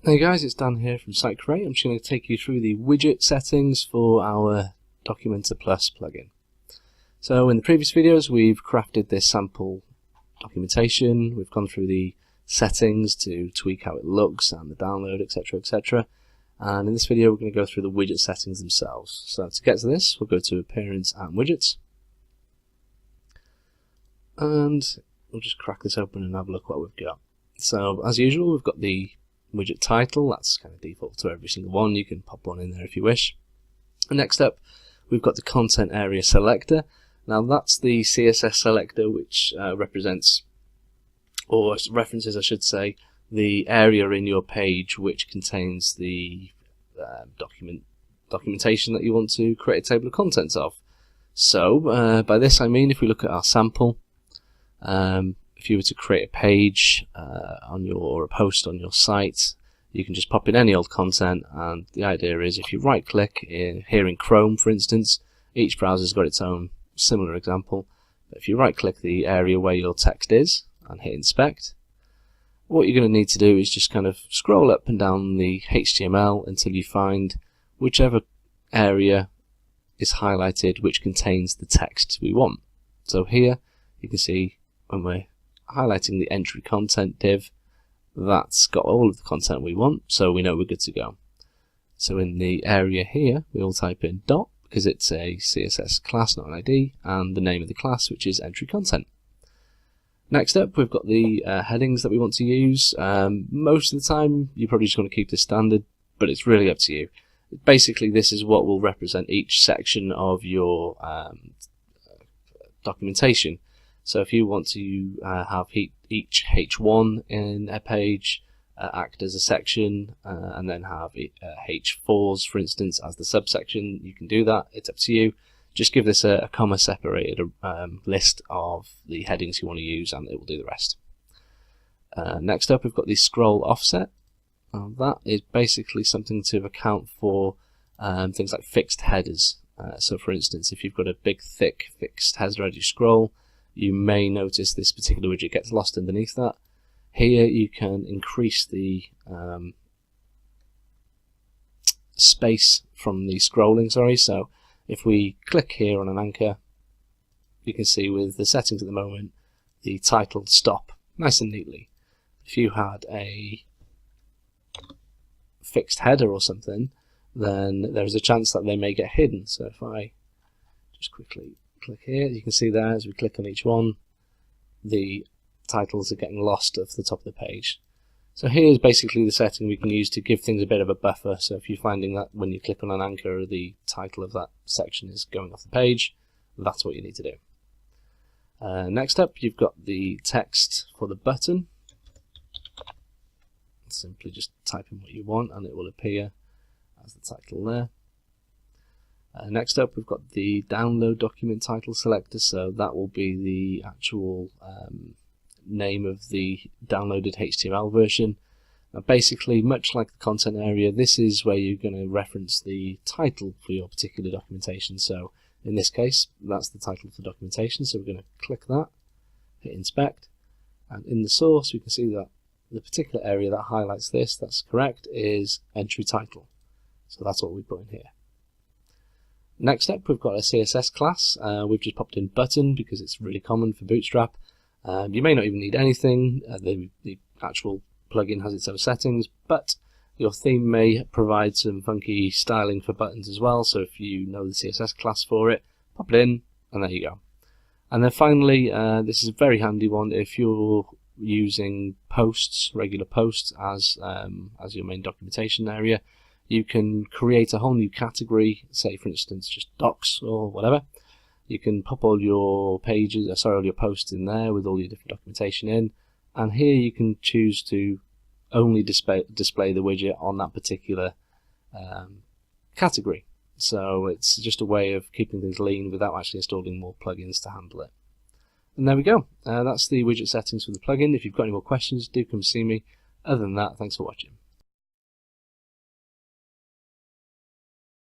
Hey guys, it's Dan here from SiteCreate. I'm just going to take you through the widget settings for our Documentor Plus plugin. So in the previous videos we've crafted this sample documentation, we've gone through the settings to tweak how it looks and the download, etc, etc. And in this video we're going to go through the widget settings themselves. So to get to this, we'll go to Appearance and Widgets. And we'll just crack this open and have a look what we've got. So as usual, we've got the widget title. That's kind of default to every single one. You can pop one in there if you wish. And next up, we've got the content area selector. Now that's the CSS selector which represents, or references I should say, the area in your page which contains the documentation that you want to create a table of contents of. So by this I mean, if we look at our sample, if you were to create a page or a post on your site, you can just pop in any old content, and the idea is if you right click here in Chrome for instance, each browser's got its own similar example, but if you right click the area where your text is and hit inspect, what you're going to need to do is just kind of scroll up and down the HTML until you find whichever area is highlighted which contains the text we want. So here you can see when we're highlighting the entry content div, that's got all of the content we want, so we know we're good to go. So in the area here we'll type in dot, because it's a CSS class, not an ID, and the name of the class, which is entry content. Next up we've got the headings that we want to use. Most of the time you're probably just going to keep this standard, but it's really up to you. Basically this is what will represent each section of your documentation. So if you want to have each H1 in a page act as a section, and then have H4s, for instance, as the subsection, you can do that. It's up to you. Just give this a comma separated list of the headings you want to use, and it will do the rest. Next up, we've got the scroll offset. That is basically something to account for things like fixed headers. So for instance, if you've got a big, thick fixed header as you scroll, you may notice this particular widget gets lost underneath that. Here you can increase the space from the scrolling, so if we click here on an anchor, you can see with the settings at the moment, the title stop nice and neatly. If you had a fixed header or something, then there's a chance that they may get hidden. So if I just quickly click here, you can see there as we click on each one, the titles are getting lost off the top of the page. So here's basically the setting we can use to give things a bit of a buffer. So if you're finding that when you click on an anchor the title of that section is going off the page, that's what you need to do. Next up you've got the text for the button. Simply just type in what you want and it will appear as the title there. Next up we've got the download document title selector, so that will be the actual name of the downloaded HTML version. Now basically, much like the content area, this is where you're going to reference the title for your particular documentation. So in this case, that's the title for documentation, so we're going to click that, hit inspect, and in the source we can see that the particular area that highlights this, that's correct, is entry title. So that's what we put in here. Next up we've got a CSS class. We've just popped in button because it's really common for Bootstrap. You may not even need anything. The actual plugin has its own settings, but your theme may provide some funky styling for buttons as well, so if you know the CSS class for it, pop it in and there you go. And then finally, this is a very handy one if you're using posts, regular posts as your main documentation area. You can create a whole new category, say for instance just docs or whatever. You can pop all your pages, all your posts in there with all your different documentation in, and here you can choose to only display the widget on that particular category. So it's just a way of keeping things lean without actually installing more plugins to handle it. And there we go. That's the widget settings for the plugin. If you've got any more questions, do come see me. Other than that, thanks for watching.